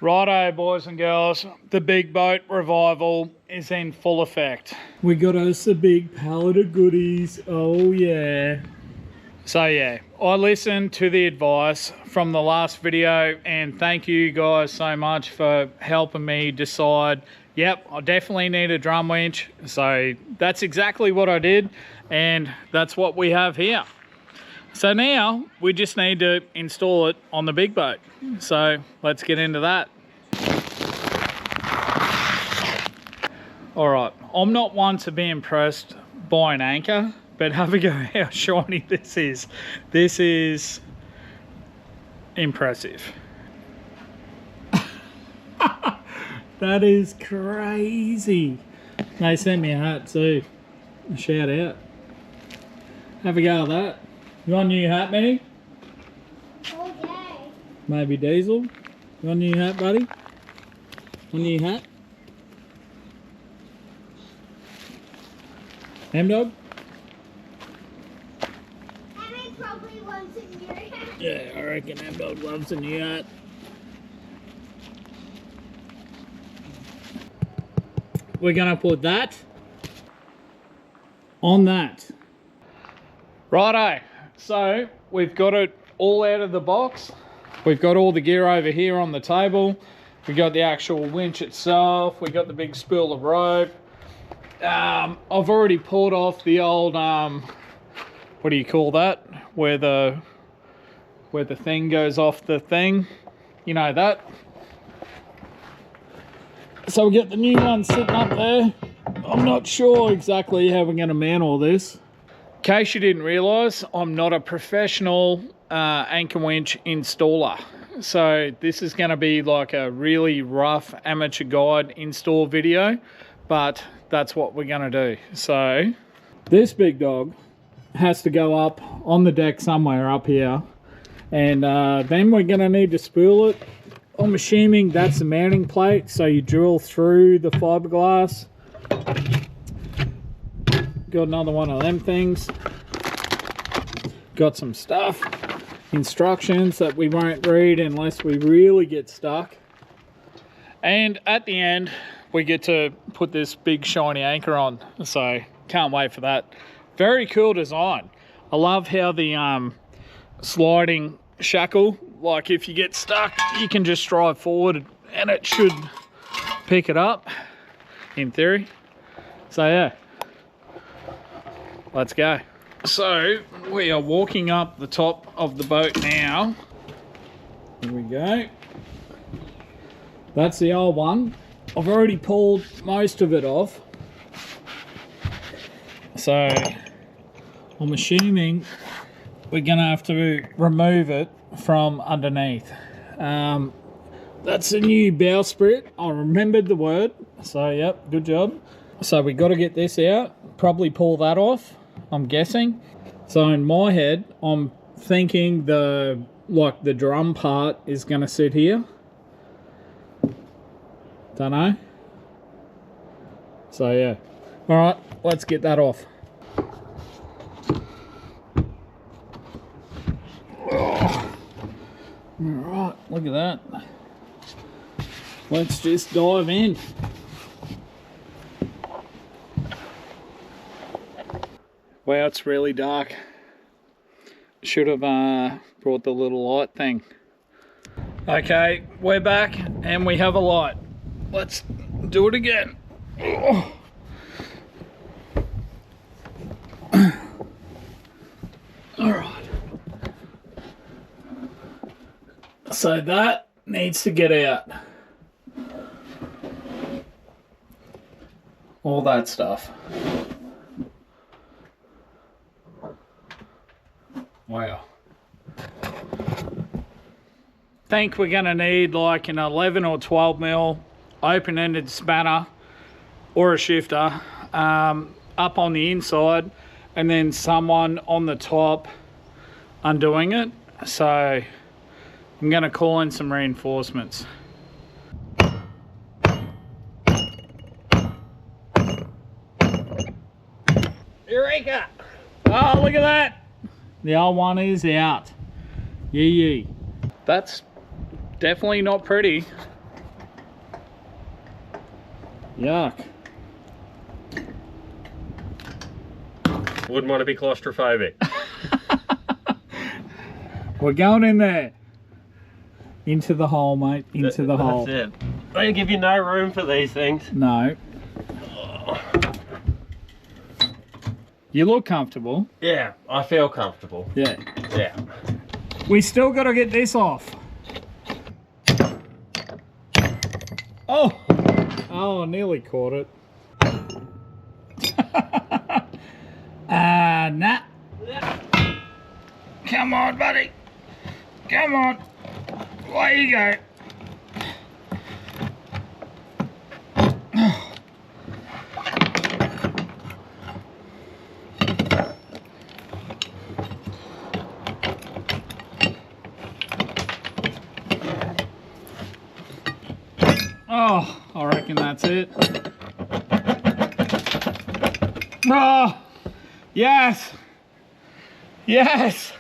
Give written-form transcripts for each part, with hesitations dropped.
Righto, boys and girls, the big boat revival is in full effect. We got us a big pallet of goodies, oh yeah. So yeah, I listened to the advice from the last video and thank you guys so much for helping me decide, yep, I definitely need a drum winch. So that's exactly what I did and that's what we have here. So now we just need to install it on the big boat. So let's get into that. All right, I'm not one to be impressed by an anchor, but have a go how shiny this is. This is impressive. That is crazy. They sent me a hat too. Shout out. Have a go at that. You want a new hat, Manny? Okay. Maybe Diesel? You want a new hat, buddy? Want a new hat? M-Dog? Emmy probably wants a new hat. Yeah, I reckon M-Dog loves a new hat. We're gonna put that on that. Righto. So we've got it all out of the box. We've got all the gear over here on the table. We got the actual winch itself. We got the big spool of rope. I've already pulled off the old what do you call that? Where the thing goes off the thing. You know that. So we got the new one sitting up there. I'm not sure exactly how we're going to man all this. In case you didn't realise, I'm not a professional anchor winch installer. So this is going to be like a really rough amateur guide install video, but that's what we're going to do. So this big dog has to go up on the deck somewhere up here, and then we're going to need to spool it. I'm assuming that's the mounting plate, so you drill through the fiberglass. Got another one of them things. Got some stuff, instructions that we won't read unless we really get stuck. And at the end, we get to put this big shiny anchor on. So can't wait for that. Very cool design. I love how the sliding shackle, like if you get stuck, you can just drive forward and it should pick it up, in theory. So yeah. Let's go. So we are walking up the top of the boat now. Here we go. That's the old one. I've already pulled most of it off. So I'm assuming we're gonna have to remove it from underneath. That's a new bowsprit. I remembered the word. So yep, good job. So we got to get this out. Probably pull that off, I'm guessing. So in my head, I'm thinking the drum part is going to sit here. Don't know. So yeah. All right, let's get that off. Oh. All right, look at that. Let's just dive in. Wow, it's really dark. Should have brought the little light thing. Okay, we're back and we have a light. Let's do it again. Oh. All right. So that needs to get out. All that stuff. Wow. Think we're going to need like an 11 or 12 mil open-ended spanner or a shifter up on the inside and then someone on the top undoing it. So I'm going to call in some reinforcements. Eureka! Oh, look at that! The old one is out. Yee. That's definitely not pretty. Yuck. Wouldn't want to be claustrophobic. We're going in there. Into the hole, mate. Into the hole. That's it. They give you no room for these things. No. You look comfortable. Yeah, I feel comfortable. Yeah. Yeah. We still got to get this off. Oh! Oh, I nearly caught it. Nah. Come on, buddy. Come on. There you go. Oh, I reckon that's it. Oh, yes. Yes.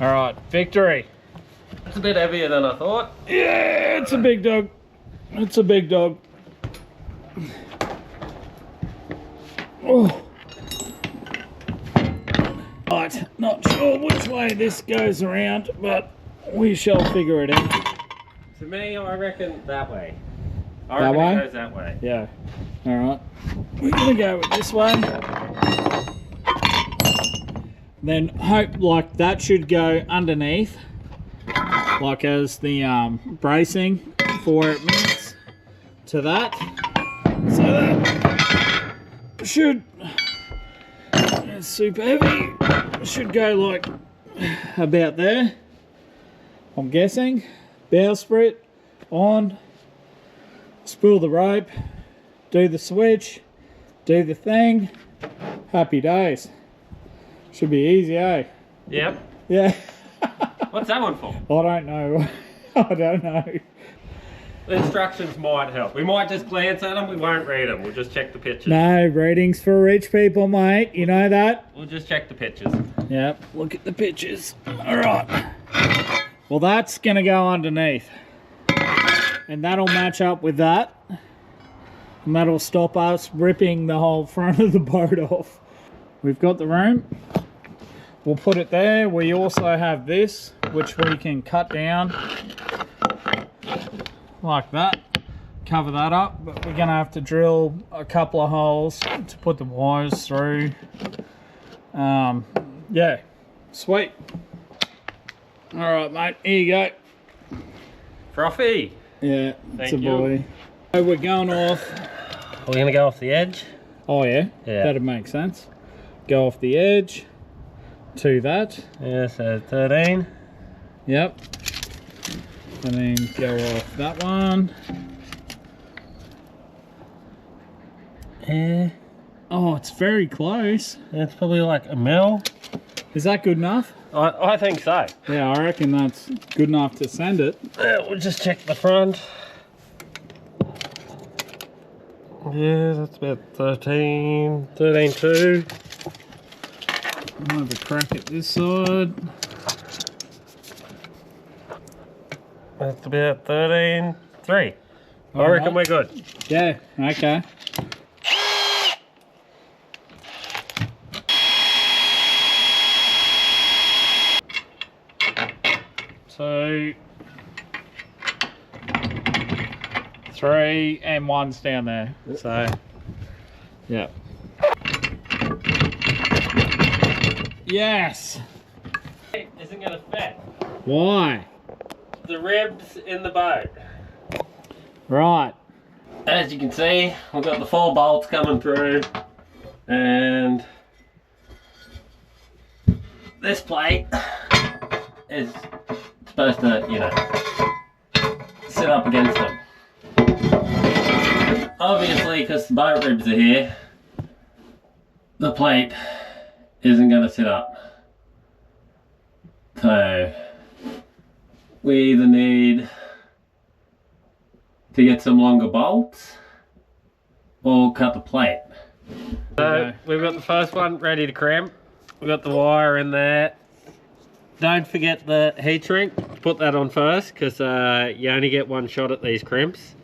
All right, victory. It's a bit heavier than I thought. Yeah, it's a big dog. It's a big dog. Oh. Right, not sure which way this goes around, but we shall figure it out. To me, I reckon that way. That way? It goes that way. Yeah. All right. We're gonna go with this way. Then hope like that should go underneath, like as the bracing before it mounts to that. So that should, it's super heavy, should go like about there, I'm guessing. Bowsprit on, spool the rope, do the switch, do the thing, happy days. Should be easy, eh? Yep. Yeah. What's that one for? I don't know. I don't know. The instructions might help. We might just glance at them, we won't read them. We'll just check the pictures. No, readings for rich people, mate. You know that? We'll just check the pictures. Yep, look at the pictures. All right. Well, that's going to go underneath. And that'll match up with that. And that'll stop us ripping the whole front of the boat off. We've got the room. We'll put it there. We also have this, which we can cut down like that. Cover that up, but we're gonna have to drill a couple of holes to put the wires through. Yeah, sweet. All right, mate, here you go. Frothy. Yeah, it's a Thank you. boy. So we're going off. We're going to go off the edge. Oh yeah, Yeah. that'd make sense. Go off the edge to that. Yeah, so 13. Yep. And then go off that one. Yeah. Oh, it's very close. It's probably like a mil. Is that good enough? I think so. Yeah, I reckon that's good enough to send it. We'll just check the front. Yeah, that's about 13.2. I'll have a crack at this side. That's about 13.3. I All reckon right. we're good. Yeah, okay. So 3 and 1's down there. So yeah. Yes. It isn't going to fit. Why? The ribs in the boat. Right. As you can see, we've got the 4 bolts coming through, and this plate is supposed to, you know, sit up against them. Obviously, because the boat ribs are here, the plate isn't going to sit up. So we either need to get some longer bolts or cut the plate. So Okay. we've got the first one ready to crimp. We've got the wire in there. Don't forget the heat shrink. Put that on first, because you only get one shot at these crimps.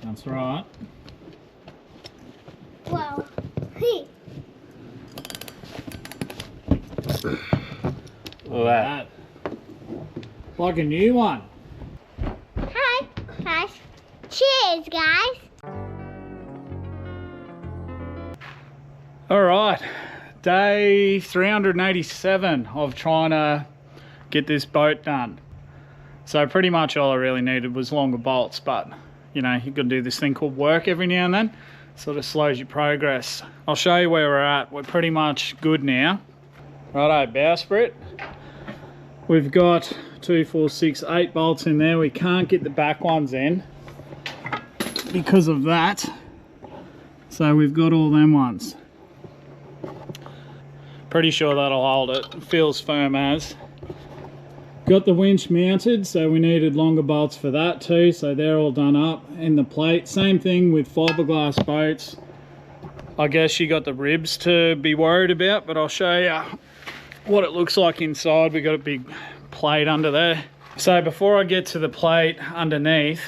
That's right. Well, All that. Like a new one. hi, guys. Cheers, guys. All right, day 387 of trying to get this boat done. So pretty much all I really needed was longer bolts, but you know, you've got to do this thing called work every now and then. Sort of slows your progress. I'll show you where we're at. We're pretty much good now. Righto, bowsprit. We've got 2, 4, 6, 8 bolts in there. We can't get the back ones in because of that. So we've got all them ones. Pretty sure that'll hold it. It feels firm as. Got the winch mounted, so we needed longer bolts for that too, so they're all done up in the plate. Same thing with fiberglass boats. I guess you got the ribs to be worried about, but I'll show you what it looks like inside. We got a big plate under there. So before I get to the plate underneath,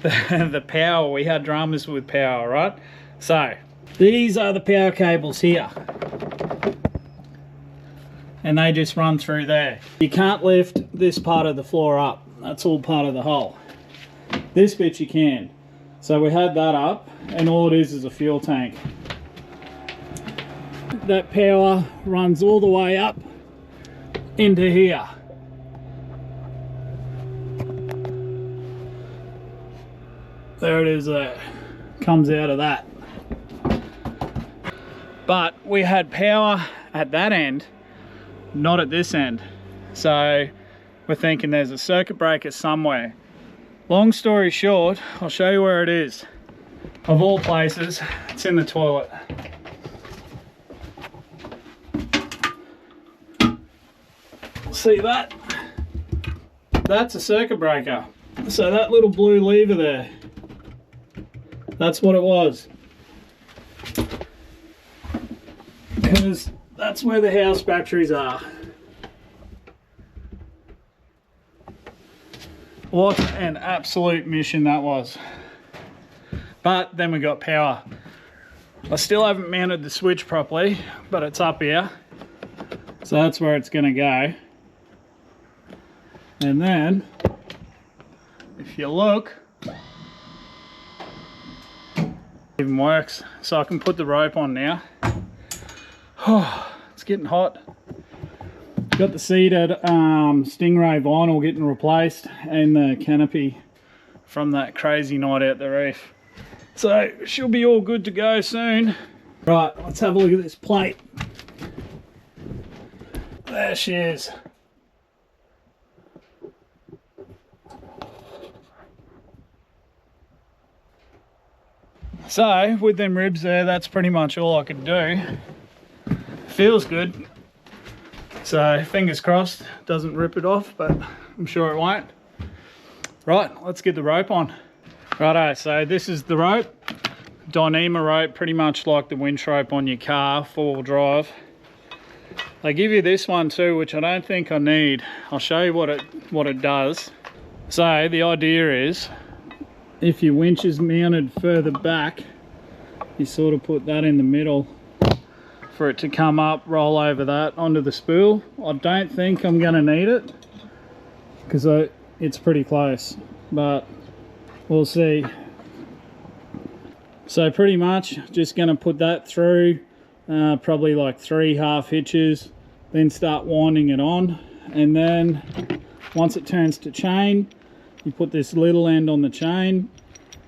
the power, we had drummers with power, right? So these are the power cables here. And they just run through there. You can't lift this part of the floor up. That's all part of the hull. This bit you can. So we had that up, and all it is a fuel tank. That power runs all the way up into here. There it is there. Comes out of that. But we had power at that end, not at this end. So we're thinking there's a circuit breaker somewhere. Long story short, I'll show you where it is. Of all places, it's in the toilet. See that? That's a circuit breaker. So that little blue lever there, that's what it was. Because that's where the house batteries are. What an absolute mission that was. But then we got power. I still haven't mounted the switch properly, but it's up here. So that's where it's gonna go. And then, if you look, it even works. So I can put the rope on now. Oh, it's getting hot. Got the seated Stingray vinyl getting replaced, and the canopy from that crazy night out the reef. So she'll be all good to go soon. Right, let's have a look at this plate. There she is. So with them ribs there, that's pretty much all I could do. Feels good. So fingers crossed, doesn't rip it off, but I'm sure it won't. Right, let's get the rope on. Righto, so this is the rope. Dyneema rope, pretty much like the winch rope on your car, 4-wheel drive. They give you this one too, which I don't think I need. I'll show you what it does. So the idea is, if your winch is mounted further back, you sort of put that in the middle for it to come up, roll over that onto the spool. I don't think I'm going to need it because it's pretty close, but we'll see. So pretty much just going to put that through, probably like 3 half hitches, then start winding it on, and then once it turns to chain, you put this little end on the chain.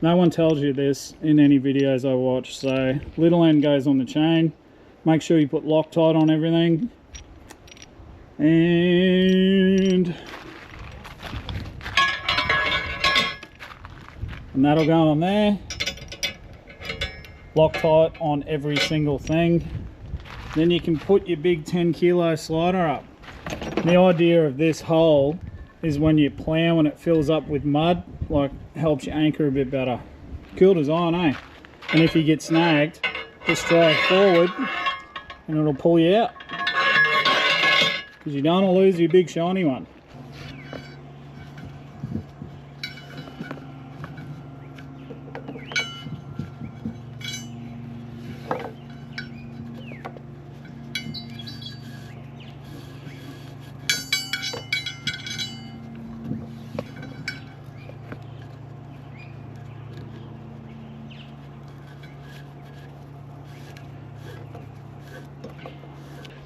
No one tells you this in any videos I watch, so little end goes on the chain. Make sure you put Loctite on everything, and that'll go on there. Loctite on every single thing. Then you can put your big 10 kilo slider up. The idea of this hole is when you plow and it fills up with mud, like helps you anchor a bit better. Cool design, eh? And if you get snagged, just drag forward and it'll pull you out. because you don't want to lose your big shiny one.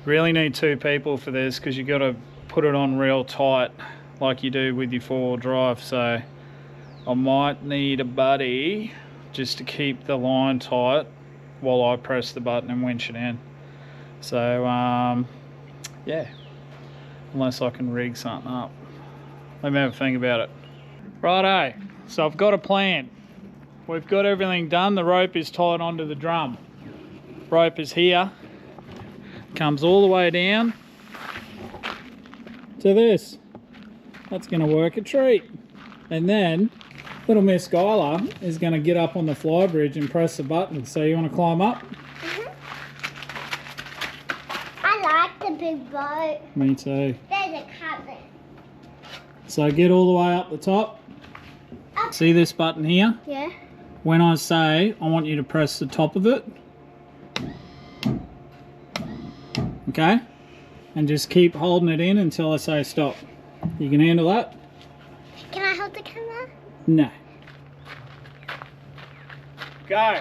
Really need 2 people for this because you got to put it on real tight like you do with your 4-wheel drive. So I might need a buddy just to keep the line tight while I press the button and winch it in. So yeah, unless I can rig something up. Let me have a think about it. Righto, so I've got a plan. We've got everything done. The rope is tied onto the drum. Rope is here. Comes all the way down to this. That's going to work a treat. And then little Miss Skylar is going to get up on the fly bridge and press the button. So you want to climb up? I like the big boat. Me too. There's a cabin. So get all the way up the top. Up. See this button here? Yeah. When I say, I want you to press the top of it. Okay? And just keep holding it in until I say stop. You can handle that? Can I hold the camera? No. Go.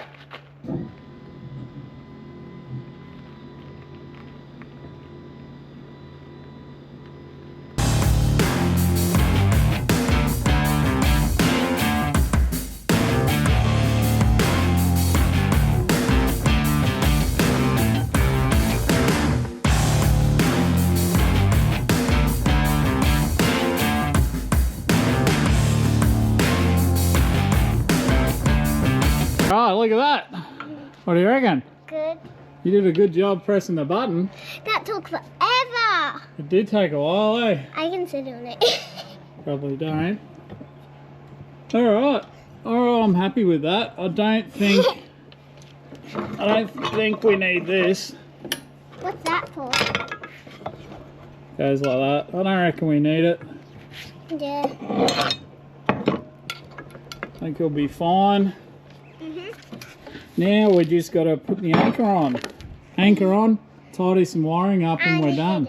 Oh, look at that. What do you reckon? Good. You did a good job pressing the button. That took forever. It did take a while, eh? I can sit on it. Probably don't. Alright. Alright, I'm happy with that. I don't think we need this. What's that for? Goes like that. I don't reckon we need it. Yeah. I think it'll be fine. Now we just got to put the anchor on. Anchor on, tidy some wiring up and we're done.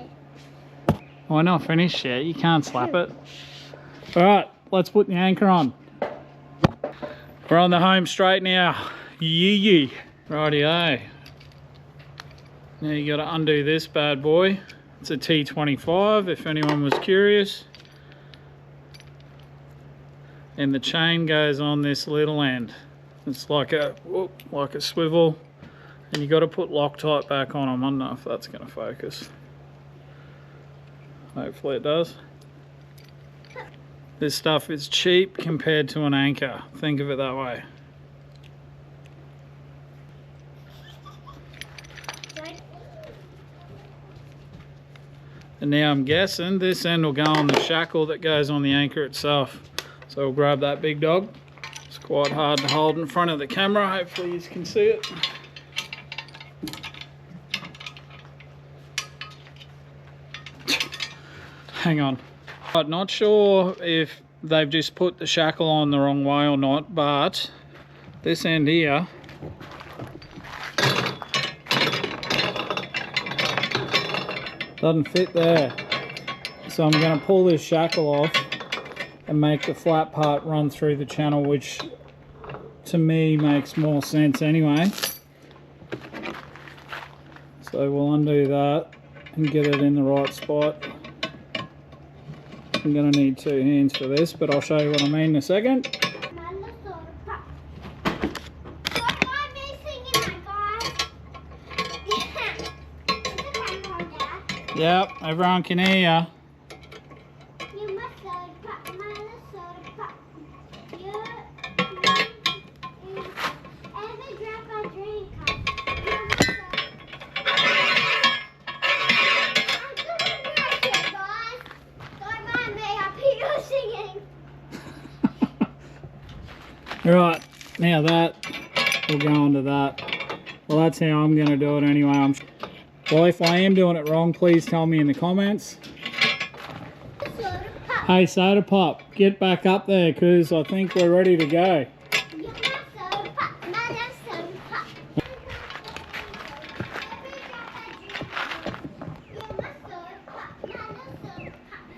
Oh, we're not finished yet. You can't slap it. Alright, let's put the anchor on. We're on the home straight now. Yee. Rightio. Now you got to undo this bad boy. It's a T25 if anyone was curious. And the chain goes on this little end. It's like a swivel, and you got to put Loctite back on them. I don't know if that's going to focus. Hopefully it does. This stuff is cheap compared to an anchor. Think of it that way. And now I'm guessing this end will go on the shackle that goes on the anchor itself. So we'll grab that big dog. It's quite hard to hold in front of the camera. Hopefully you can see it. Hang on. I'm not sure if they've just put the shackle on the wrong way or not, but this end here doesn't fit there. So I'm going to pull this shackle off and make the flat part run through the channel, which to me makes more sense anyway. So we'll undo that and get it in the right spot. I'm going to need 2 hands for this, but I'll show you what I mean in a second. Yep, everyone can hear ya. Right, now that will go onto that. Well, that's how I'm going to do it anyway. Well, if I am doing it wrong, please tell me in the comments. Hey, Soda Pop, get back up there because I think we're ready to go.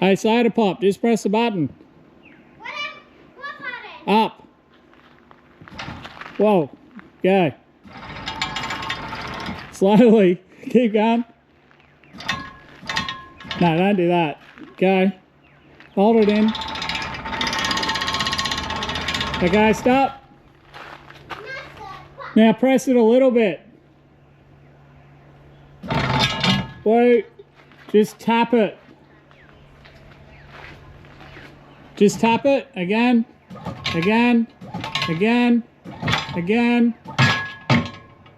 Hey, Soda Pop, just press the button. Up. Whoa, go. Slowly, keep going. No, don't do that. Go. Hold it in. Okay, stop. Now press it a little bit. Wait, just tap it. Just tap it again, again, again, again.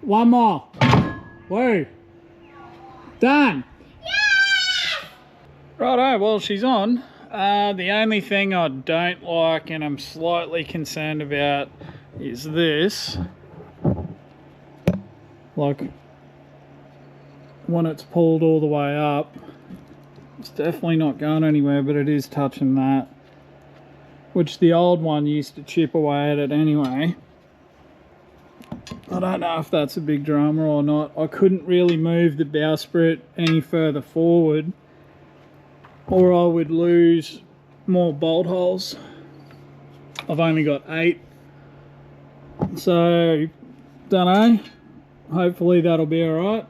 One more. Whoa. Done. Yeah! Righto, well, she's on. The only thing I don't like and I'm slightly concerned about is this. Like, when it's pulled all the way up, it's definitely not going anywhere, but it is touching that. Which the old one used to chip away at it anyway. I don't know if that's a big drama or not. I couldn't really move the bowsprit any further forward, or I would lose more bolt holes. I've only got 8, so don't know. Hopefully that'll be alright.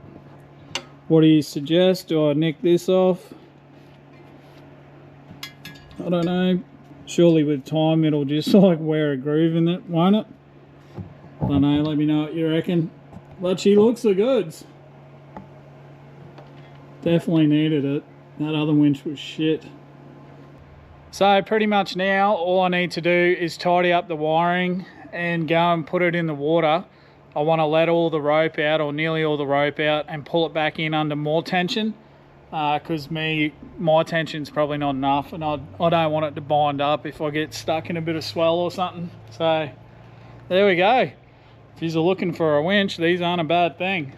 What do you suggest? Do I nick this off? I don't know. Surely with time it'll just like wear a groove in it, won't it? I don't know, let me know what you reckon. But she looks the goods. Definitely needed it. That other winch was shit. So pretty much now all I need to do is tidy up the wiring and go and put it in the water. I want to let all the rope out, or nearly all the rope out, and pull it back in under more tension. Because my tension's probably not enough, and I don't want it to bind up if I get stuck in a bit of swell or something. So there we go. If you're looking for a winch, these aren't a bad thing.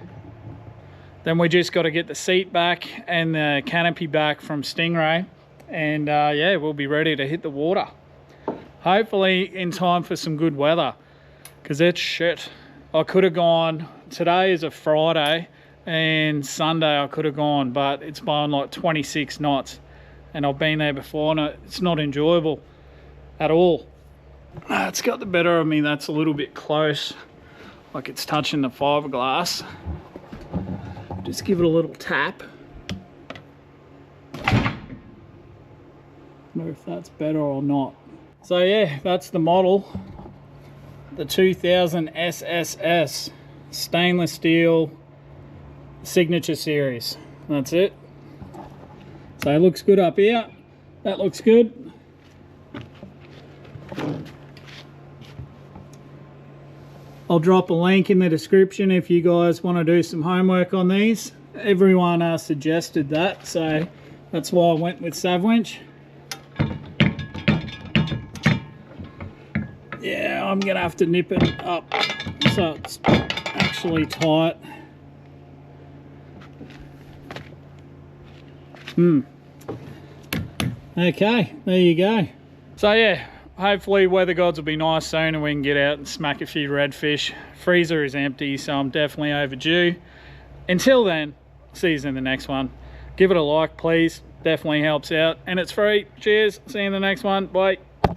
Then we just got to get the seat back and the canopy back from Stingray, and yeah, we'll be ready to hit the water. Hopefully in time for some good weather, because it's shit. I could have gone, today is a Friday, and Sunday I could have gone, but it's blowing like 26 knots, and I've been there before, and it's not enjoyable at all. It's got the better of me. That's a little bit close, like it's touching the fiberglass. Just give it a little tap. I don't know if that's better or not. So yeah, that's the model, the 2000SSS stainless steel signature series. That's it. So it looks good up here. That looks good. I'll drop a link in the description if you guys want to do some homework on these. Everyone suggested that, so that's why I went with SAV Winch. Yeah, I'm gonna have to nip it up so it's actually tight. Okay, there you go. So yeah, hopefully weather gods will be nice soon and we can get out and smack a few redfish. Freezer is empty, so I'm definitely overdue. Until then, see you in the next one. Give it a like, please. Definitely helps out, and it's free. Cheers. See you in the next one. Bye.